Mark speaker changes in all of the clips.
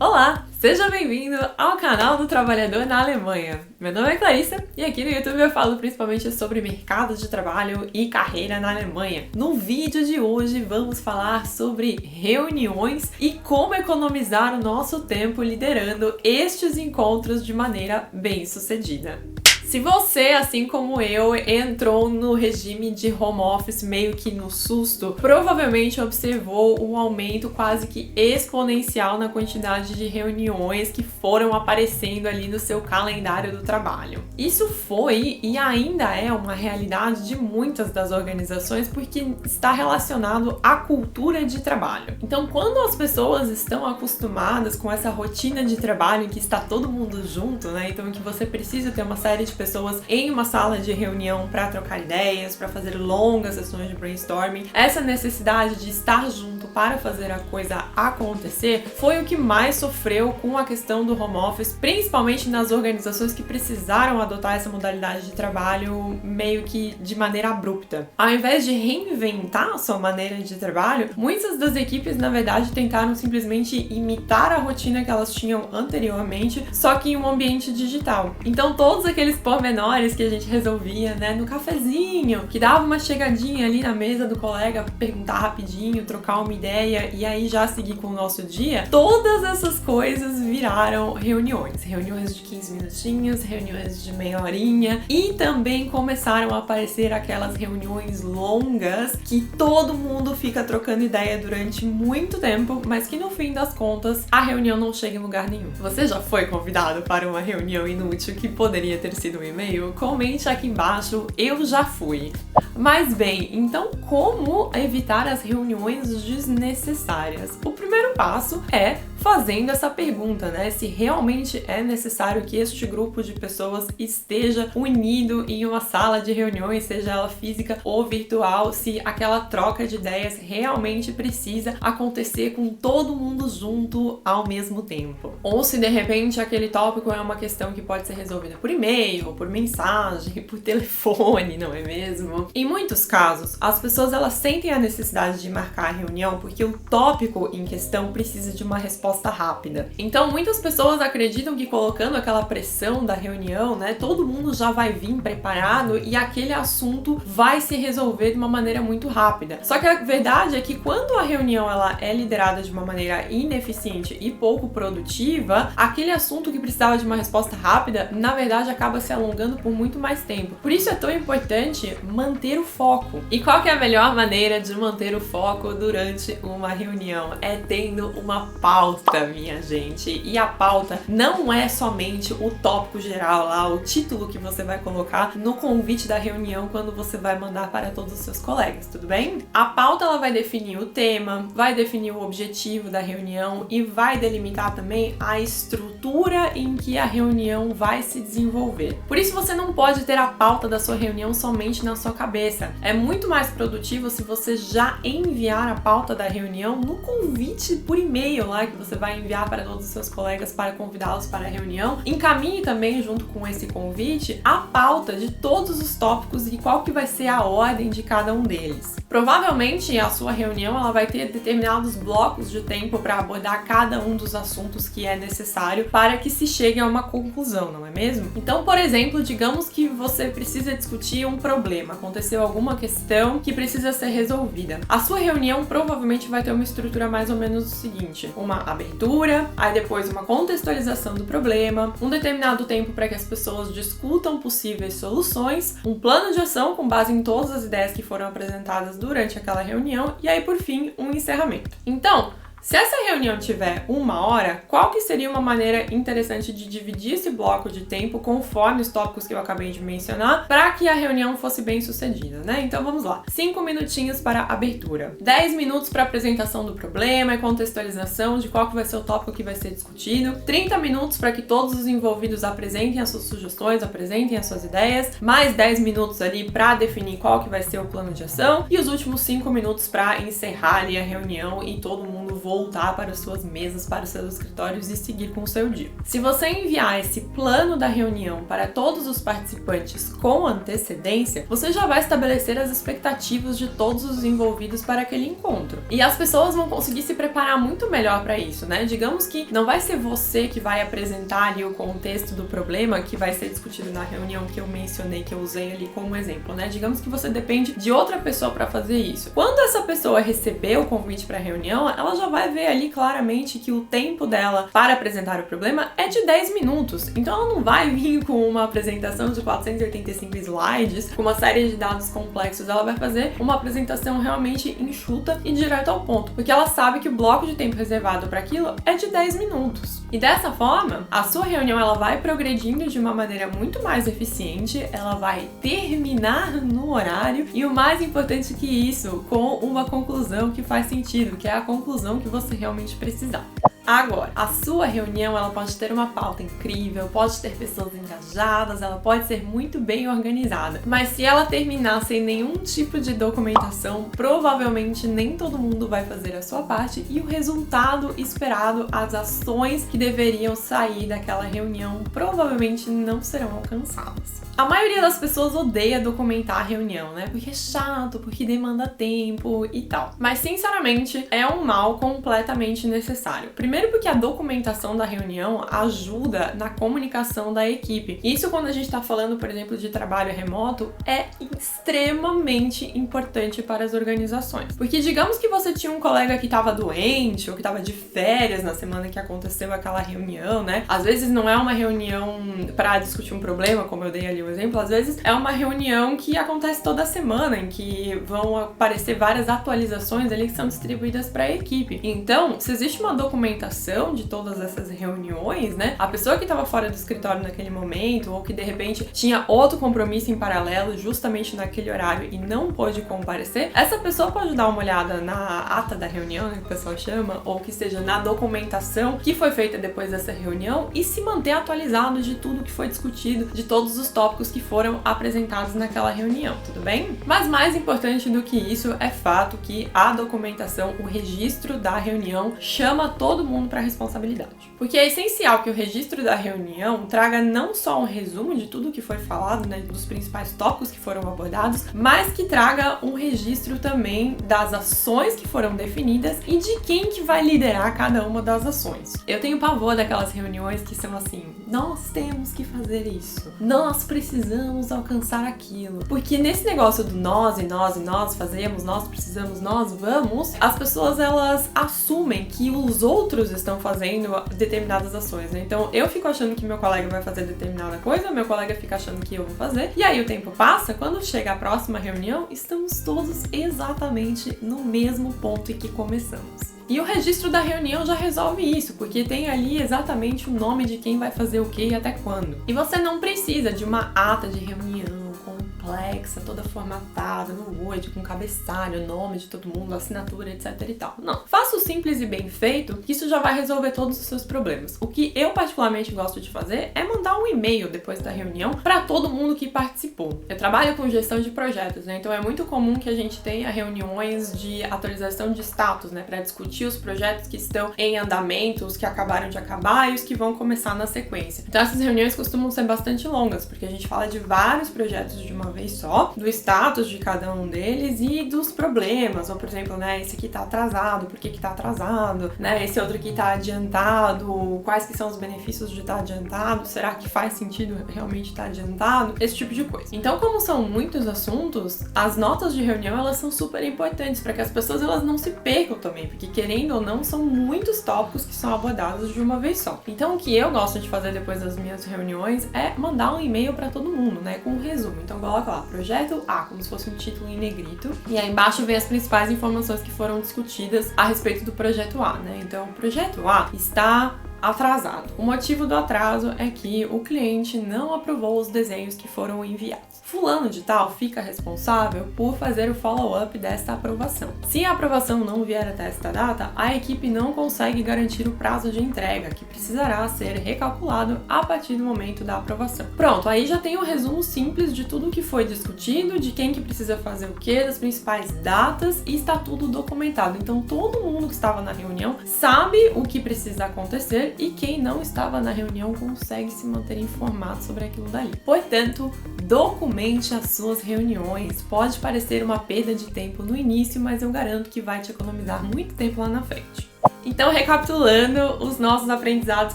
Speaker 1: Olá, seja bem-vindo ao canal do Trabalhador na Alemanha. Meu nome é Clarissa e aqui no YouTube eu falo principalmente sobre mercado de trabalho e carreira na Alemanha. No vídeo de hoje vamos falar sobre reuniões e como economizar o nosso tempo liderando estes encontros de maneira bem-sucedida. Se você, assim como eu, entrou no regime de home office meio que no susto, provavelmente observou um aumento quase que exponencial na quantidade de reuniões que foram aparecendo ali no seu calendário do trabalho. Isso foi e ainda é uma realidade de muitas das organizações porque está relacionado à cultura de trabalho. Então, quando as pessoas estão acostumadas com essa rotina de trabalho em que está todo mundo junto, né? Então, em que você precisa ter uma série de pessoas em uma sala de reunião para trocar ideias, para fazer longas sessões de brainstorming. Essa necessidade de estar junto para fazer a coisa acontecer foi o que mais sofreu com a questão do home office, principalmente nas organizações que precisaram adotar essa modalidade de trabalho meio que de maneira abrupta. Ao invés de reinventar a sua maneira de trabalho, muitas das equipes, na verdade, tentaram simplesmente imitar a rotina que elas tinham anteriormente, só que em um ambiente digital. Então, todos aqueles pormenores que a gente resolvia, né, no cafezinho, que dava uma chegadinha ali na mesa do colega, perguntar rapidinho, trocar uma ideia e aí já seguir com o nosso dia, todas essas coisas viraram reuniões. Reuniões de 15 minutinhos, reuniões de meia horinha e também começaram a aparecer aquelas reuniões longas que todo mundo fica trocando ideia durante muito tempo, mas que no fim das contas a reunião não chega em lugar nenhum. Você já foi convidado para uma reunião inútil que poderia ter sido um e-mail? Comente aqui embaixo, eu já fui. Mas bem, então como evitar as reuniões desnecessárias? O primeiro passo é fazendo essa pergunta, né? Se realmente é necessário que este grupo de pessoas esteja unido em uma sala de reuniões, seja ela física ou virtual, se aquela troca de ideias realmente precisa acontecer com todo mundo junto ao mesmo tempo. Ou se de repente aquele tópico é uma questão que pode ser resolvida por e-mail, por mensagem, por telefone, não é mesmo? Em muitos casos, as pessoas elas sentem a necessidade de marcar a reunião porque o tópico em questão precisa de uma resposta rápida. Então, muitas pessoas acreditam que colocando aquela pressão da reunião, né, todo mundo já vai vir preparado e aquele assunto vai se resolver de uma maneira muito rápida. Só que a verdade é que quando a reunião ela é liderada de uma maneira ineficiente e pouco produtiva, aquele assunto que precisava de uma resposta rápida, na verdade, acaba se alongando por muito mais tempo. Por isso é tão importante manter o foco. E qual que é a melhor maneira de manter o foco durante uma reunião? É tendo uma pauta, minha gente. E a pauta não é somente o tópico geral lá, o título que você vai colocar no convite da reunião quando você vai mandar para todos os seus colegas, tudo bem? A pauta ela vai definir o tema, vai definir o objetivo da reunião e vai delimitar também a estrutura em que a reunião vai se desenvolver. Por isso você não pode ter a pauta da sua reunião somente na sua cabeça. É muito mais produtivo se você já enviar a pauta da reunião no convite por e-mail lá que você vai enviar para todos os seus colegas para convidá-los para a reunião. Encaminhe também junto com esse convite a pauta de todos os tópicos e qual que vai ser a ordem de cada um deles. Provavelmente a sua reunião ela vai ter determinados blocos de tempo para abordar cada um dos assuntos que é necessário para que se chegue a uma conclusão, não é mesmo? Então, por exemplo, digamos que você precisa discutir um problema, aconteceu alguma questão que precisa ser resolvida. A sua reunião provavelmente vai ter uma estrutura mais ou menos o seguinte: uma abertura, aí depois uma contextualização do problema, um determinado tempo para que as pessoas discutam possíveis soluções, um plano de ação com base em todas as ideias que foram apresentadas durante aquela reunião e aí, por fim, um encerramento. Então, se essa reunião tiver 1 hora, qual que seria uma maneira interessante de dividir esse bloco de tempo conforme os tópicos que eu acabei de mencionar para que a reunião fosse bem sucedida, né? Então vamos lá. 5 minutinhos para abertura, 10 minutos para apresentação do problema e contextualização de qual que vai ser o tópico que vai ser discutido, 30 minutos para que todos os envolvidos apresentem as suas sugestões, apresentem as suas ideias, mais 10 minutos ali para definir qual que vai ser o plano de ação e os últimos 5 minutos para encerrar ali a reunião e todo mundo voltar para as suas mesas, para os seus escritórios e seguir com o seu dia. Se você enviar esse plano da reunião para todos os participantes com antecedência, você já vai estabelecer as expectativas de todos os envolvidos para aquele encontro. E as pessoas vão conseguir se preparar muito melhor para isso, né? Digamos que não vai ser você que vai apresentar ali o contexto do problema que vai ser discutido na reunião que eu mencionei, que eu usei ali como exemplo, né? Digamos que você depende de outra pessoa para fazer isso. Quando essa pessoa receber o convite para a reunião, ela já vai ver ali claramente que o tempo dela para apresentar o problema é de 10 minutos. Então ela não vai vir com uma apresentação de 485 slides, com uma série de dados complexos. Ela vai fazer uma apresentação realmente enxuta e direto ao ponto, porque ela sabe que o bloco de tempo reservado para aquilo é de 10 minutos. E dessa forma, a sua reunião ela vai progredindo de uma maneira muito mais eficiente, ela vai terminar no horário e o mais importante que isso, com uma conclusão que faz sentido, que é a conclusão que você realmente precisar. Agora, a sua reunião ela pode ter uma pauta incrível, pode ter pessoas engajadas, ela pode ser muito bem organizada, mas se ela terminar sem nenhum tipo de documentação, provavelmente nem todo mundo vai fazer a sua parte e o resultado esperado, as ações que deveriam sair daquela reunião, provavelmente não serão alcançadas. A maioria das pessoas odeia documentar a reunião, né? Porque é chato, porque demanda tempo e tal. Mas, sinceramente, é um mal completamente necessário. Primeiro porque a documentação da reunião ajuda na comunicação da equipe. Isso quando a gente tá falando, por exemplo, de trabalho remoto, é extremamente importante para as organizações. Porque digamos que você tinha um colega que tava doente ou que tava de férias na semana que aconteceu aquela reunião, né? Às vezes não é uma reunião para discutir um problema, como eu dei ali o exemplo, às vezes é uma reunião que acontece toda semana, em que vão aparecer várias atualizações ali que são distribuídas para a equipe. Então, se existe uma documentação de todas essas reuniões, né, a pessoa que estava fora do escritório naquele momento, ou que de repente tinha outro compromisso em paralelo justamente naquele horário e não pôde comparecer, essa pessoa pode dar uma olhada na ata da reunião, né, que o pessoal chama, ou que seja na documentação que foi feita depois dessa reunião e se manter atualizado de tudo que foi discutido, de todos os tópicos que foram apresentados naquela reunião, tudo bem? Mas mais importante do que isso é fato que a documentação, o registro da reunião chama todo mundo para responsabilidade. Porque é essencial que o registro da reunião traga não só um resumo de tudo que foi falado, né, dos principais tópicos que foram abordados, mas que traga um registro também das ações que foram definidas e de quem que vai liderar cada uma das ações. Eu tenho pavor daquelas reuniões que são assim, nós temos que fazer isso, nós precisamos alcançar aquilo. Porque nesse negócio do nós e nós e nós fazemos, nós precisamos, nós vamos, as pessoas elas assumem que os outros estão fazendo determinadas ações, né? Então eu fico achando que meu colega vai fazer determinada coisa, meu colega fica achando que eu vou fazer, e aí o tempo passa, quando chega a próxima reunião, estamos todos exatamente no mesmo ponto em que começamos. E o registro da reunião já resolve isso, porque tem ali exatamente o nome de quem vai fazer o que e até quando. E você não precisa de uma ata de reunião complexa, toda formatada no Word, com cabeçalho, nome de todo mundo, assinatura, etc e tal. Não. Faça o simples e bem feito, que isso já vai resolver todos os seus problemas. O que eu particularmente gosto de fazer é mandar um e-mail depois da reunião para todo mundo que participou. Eu trabalho com gestão de projetos, né? Então é muito comum que a gente tenha reuniões de atualização de status, né? Para discutir os projetos que estão em andamento, os que acabaram de acabar e os que vão começar na sequência. Então essas reuniões costumam ser bastante longas, porque a gente fala de vários projetos de uma vez só, do status de cada um deles e dos problemas, ou por exemplo, né, esse aqui tá atrasado, por que tá atrasado, né, esse outro aqui tá adiantado, quais que são os benefícios de estar adiantado, será que faz sentido realmente estar adiantado, esse tipo de coisa. Então, como são muitos assuntos, as notas de reunião, elas são super importantes para que as pessoas elas não se percam também, porque querendo ou não, são muitos tópicos que são abordados de uma vez só. Então, o que eu gosto de fazer depois das minhas reuniões é mandar um e-mail para todo mundo, né, com um resumo. Então, coloca lá, projeto A, como se fosse um título em negrito, e aí embaixo vem as principais informações que foram discutidas a respeito do projeto A, né? Então, o projeto A está atrasado. O motivo do atraso é que o cliente não aprovou os desenhos que foram enviados. fulano de tal fica responsável por fazer o follow-up desta aprovação. Se a aprovação não vier até esta data, a equipe não consegue garantir o prazo de entrega, que precisará ser recalculado a partir do momento da aprovação. Pronto, aí já tem um resumo simples de tudo o que foi discutido, de quem que precisa fazer o que, das principais datas, e está tudo documentado. Então todo mundo que estava na reunião sabe o que precisa acontecer e quem não estava na reunião consegue se manter informado sobre aquilo dali. Portanto, documente as suas reuniões. Pode parecer uma perda de tempo no início, mas eu garanto que vai te economizar muito tempo lá na frente. Então, recapitulando os nossos aprendizados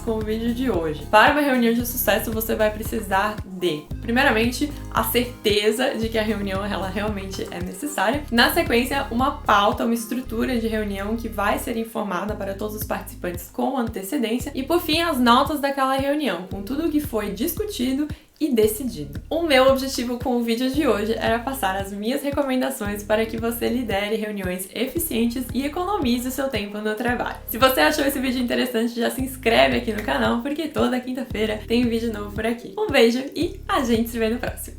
Speaker 1: com o vídeo de hoje. Para uma reunião de sucesso, você vai precisar de, primeiramente, a certeza de que a reunião ela realmente é necessária. Na sequência, uma pauta, uma estrutura de reunião que vai ser informada para todos os participantes com antecedência. E, por fim, as notas daquela reunião, com tudo o que foi discutido e decidido. O meu objetivo com o vídeo de hoje era passar as minhas recomendações para que você lidere reuniões eficientes e economize o seu tempo no trabalho. Se você achou esse vídeo interessante, já se inscreve aqui no canal, porque toda quinta-feira tem vídeo novo por aqui. Um beijo e a gente se vê no próximo.